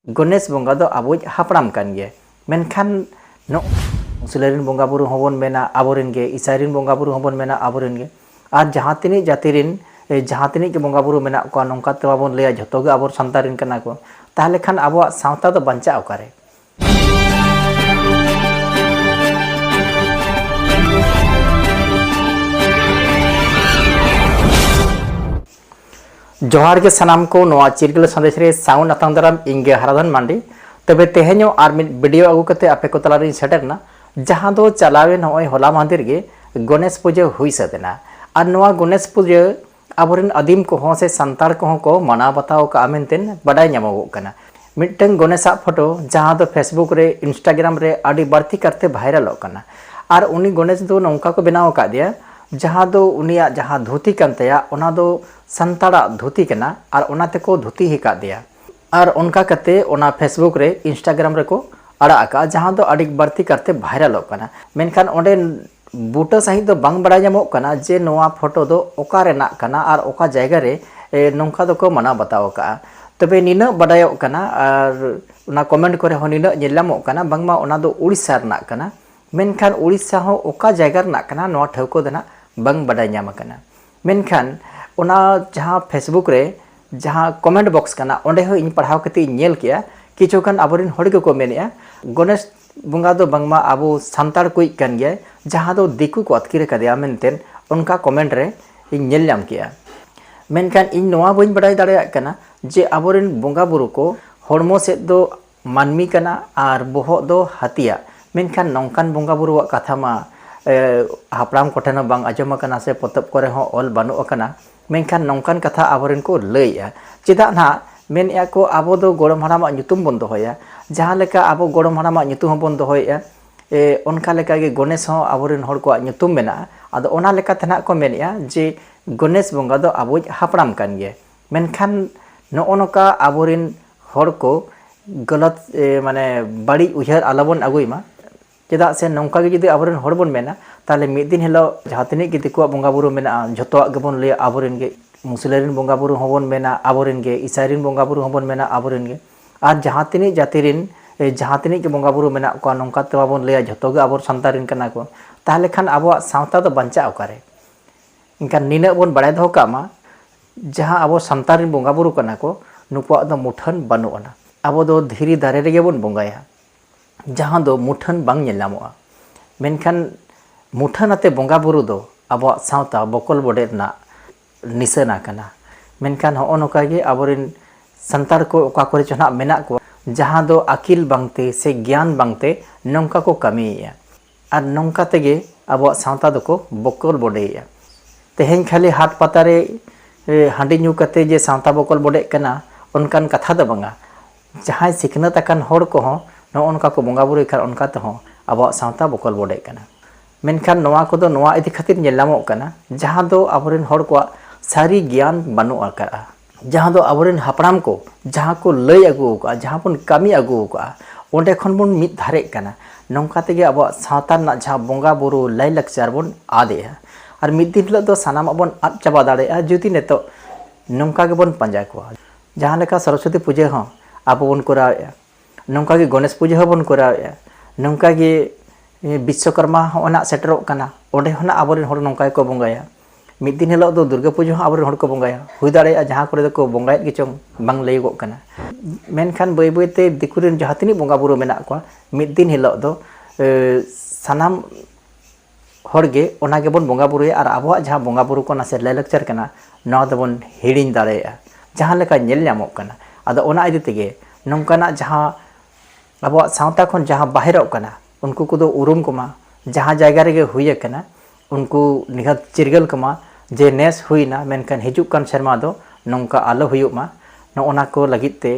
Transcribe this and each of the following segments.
गणेश बंगा दो आबो हापड़ाम कान गे मेनखान नो मुसलिम बंगा बुरु होबन मेना आबोरेन गे ईसाईरिन बंगा बुरु होबन मेना आबोरेन गे आर जहां तिनी जातिरिन जहां तिनी के बंगा बुरु मेना को नोंका ते बाबन लैया झतो गे आबोर संतारिन कना को ताहले खान आबो सावता दो बंचा ओकारे जोहार के सनाम को नोआ चिरगल संदेश रे साउंड अतंगदाराम इंगे हराधन मांडी तबे तेहेño आर मिड वीडियो आगु कते आपे को तलारी सेटरना जहां दो चलावे नय होला मंदिर गे गणेश पूजा हुई सदेना आर नोआ गणेश पूजा आबोरिन आदिम को हो से संतार को मना बताओ का आमेनतेन बडाय ᱧᱟᱢᱚᱜ कना मिटन गणेशा फोटो जहां दो फेसबुक रे इंस्टाग्राम रे आडी बारती करते वायरल कना आर उनी गणेश दो नौका को बनाव का दिया जहां दो उनिया जहां धोती कानतया ओना दो संताड़ा धोती कना आर ओना ते को धोती ही का दिया आर उनका कते ओना फेसबुक रे इंस्टाग्राम रे को अड़ा का जहां दो आडी बारती करते वायरल कना मेनखान ओंडे बूटा सही दो बांग बड़ा ᱧᱟᱢᱚᱜ कना जे नोआ फोटो दो ओका रेना कना आर ओका जायगा रे नौका दो को मना बताओ का तबे निना बडायो कना आर उना कमेंट करे हो निना ᱧᱮᱞᱟᱢᱚᱜ कना बांगमा ओना दो उड़ीसा रना कना मेनखान उड़ीसा हो ओका जायगा रना कना नोआ ठौको दना बांग बडाय ᱧᱟᱢ कना मेनखान ओना जहां फेसबुक रे जहां कमेंट बॉक्स कना ओंडे हो इन पढ़ाव कते नेल किया किछुखान आबोरिन हड़ के को मेनिया गणेश बंगा दो बांगमा आबो संतार कोई कन गया जहां दो दिकु को अतकिर कदिया मेनतेन उनका कमेंट रे इन नेल ᱧᱟᱢ किया मेनखान इन नोआ बइन बडाय दाड़ेया कना जे आबोरिन बंगा बुरु को हड़मो से दो मानमी कना आर बोहो दो हतिया मेनखान नौकान बंगा बुरुआ कथा मा हापड़ाम कोठेन बांग आजम कना से पोतब करे हो ऑल बानु कना मेनखान नौकान कथा आबोरिन को लैया चेदा ना मेनया को आबो दो गोड़म हरामा ᱧᱩᱛᱩᱢ बन दोहया जहां लेका आबो गोड़म हरामा ᱧᱩᱛᱩᱢ बन दोहया ओनका लेका गे गणेश हो आबोरिन हड़ को ᱧᱩᱛᱩᱢ मेना आदो ओना लेका तना को मेनया जे गणेश बंगा दो आबो हापड़ाम कान गे मेनखान नोनका आबोरिन हड़ को गलत माने बाड़ी उहर आलाबन अगुइमा चेदा से नौका गे जदि आबोरिन हड़ बन मेना ताले मिद दिन हिलो जहां तिनी गे दिकुआ बंगा बुरु मेना झतोआ गेबन लैया आबोरिन गे मुसलिम बंगा बुरु होबन मेना आबोरिन गे ईसाईरिन बंगा बुरु होबन मेना आबोरिन गे आर जहां तिनी जातिरिन जहां तिनी के बंगा बुरु मेना को नौका ते बाबन लैया झतो गे आबोर संतारिन कना को ताहले खान आबो सावता दो बंचा ओकारे इनका निना बन बड़ाय दो कामा जहां आबो संतारिन बंगा बुरु कना को नुकुआ दो मुठन बानुआना आबो दो धीरी दारे रेगे बन बंगाया जहां दो मुठन बांग ᱧᱮᱞᱟᱢᱚᱜᱼᱟ मेनखान मुठन आते बंगा बुरु दो आबो सावता बकल बडे ना निशाना कना मेनखान हो नोका गे आबोरिन संतार को ओका करे चना मेना को जहां दो अकिल बांगते से ज्ञान बांगते नौका को कमिया आर नौका तेगे आबो सावता दो को बकल बडेया तेहेन खाली हाट पतारे हांडी न्यू कते जे सावता बकल बडे कना उनकान कथा दो बंगा जहां सिखनत अकन हड़ को हो नो उनका को बंगा बुरु खान उनका तो हो आबो सावता बकल बडे कना मेनखान नोआ को दो नोआ इदि खातिर ᱧᱮᱞᱟᱢᱚᱜ कना जहां दो आबोरिन हड़ को सारी ज्ञान बानु आका जहां दो आबोरिन हापड़ाम को जहां को लय अगु का जहां बन कमी अगु का ओंडे खन बन मिद धारे कना नौका तेगे आबो सावता ना जहां बंगा बुरु लय लक्चर बन आदे और मिद दिन हिलो दो सनाम बन आद चाबा दाड़े जुदी नेतो नौका के बन पंजा को जहां लेका सरस्वती पूजा हो आबो बन कराया नौका के गणेश पूजा हो बन कराया नौका के विश्वकर्मा होना सेटरो कना ओंडे होना आबोरिन हड़ नौका को बंगाया मिद दिन हिलो दो दुर्गा पूजा हो आबोरिन हड़ को बंगाया हुई दाड़ेया जहां करे को बंगायत गे चों बांग लैगो कना मेनखान बय बयते दिकुरिन जहां तिनी बंगा बुरु मेना को मिद दिन हिलो दो सनाम हड़ गे ओना गे बन बंगा बुरुया आर आबोआ जहां बंगा बुरु को नासे लय लक्चर कना नवा दो बन हिडिन दाड़ेया जहां लेका ᱧᱮᱞ ᱧᱟᱢᱚᱜ कना आदो ओना इदि तेगे नौकाना जहां आबोआ सावता खन जहां बाहिरᱚᱜ कना उनको को दो उरुम कोमा जहां जायगा रे हुई कना उनको निहत चिरगल कमा जे नेस हुईना मेनखान हिजुक कान शर्मा दो नौका आलो हुयुमा नोना को लगिते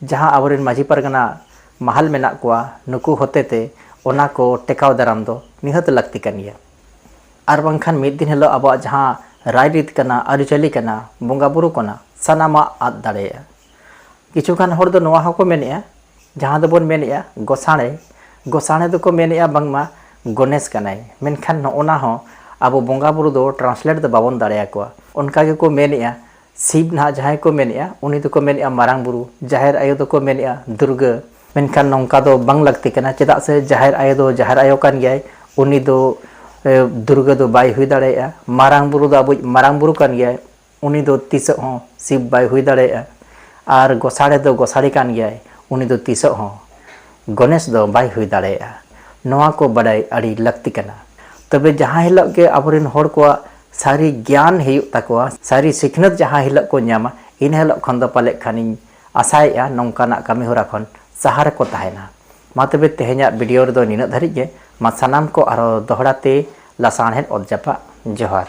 जहां आबोरिन माझी परगना महल मेना कोआ नुकु होतेते ओना को टेकाव दाराम दो निहत लगती कनिया आर बांखान मिद दिन हिलो आबो जहां रायरीत कना आरिचली कना बंगा बुरु कना सनामा आद दाड़ेया किछुखान हड़ दो नोआ हको मेनेया जहां दो बन मेनेया गोसाणे गोसाणे दो को मेनेया बांगमा गणेश कनाय मेनखान नोना हो आबो बंगा बुरु दो ट्रांसलेट दो बाबन दाड़ेया को उनका गे को मेनेया शिव ना जहां को मेनेआ उनी दो को मेनेआ मारांग बुरु जाहेर आयो दो को मेनेआ दुर्गा मेनखान नौका दो बंग लगती कना चेदा से जाहेर आयो दो जाहेर आयो कान गया उनी दो दुर्गा दो बाई हुई दाड़ेया मारांग बुरु दो अब मारांग बुरु कान गया उनी दो तीस हो शिव बाई हुई दाड़ेया और गोसाड़े दो गोसाड़ी कान गया उनी दो तीस हो गणेश दो बाई हुई दाड़ेया नोआ को बड़ाई अड़ी लगती कना तबे जहां हिलक के अबरेन होड़ को सारी ज्ञान हेयुक ताकोआ सारी सिखनत जहां हिलक को न्यामा इन हिलक खन दो पाले खानी आसाया नौकाना कमी होरा खन सहार को तहना मा तबे तेहेन्या वीडियो रे दो निना धरि गे मा सनाम को आरो दोहराते लासाणहेद ओद जापा जोहार।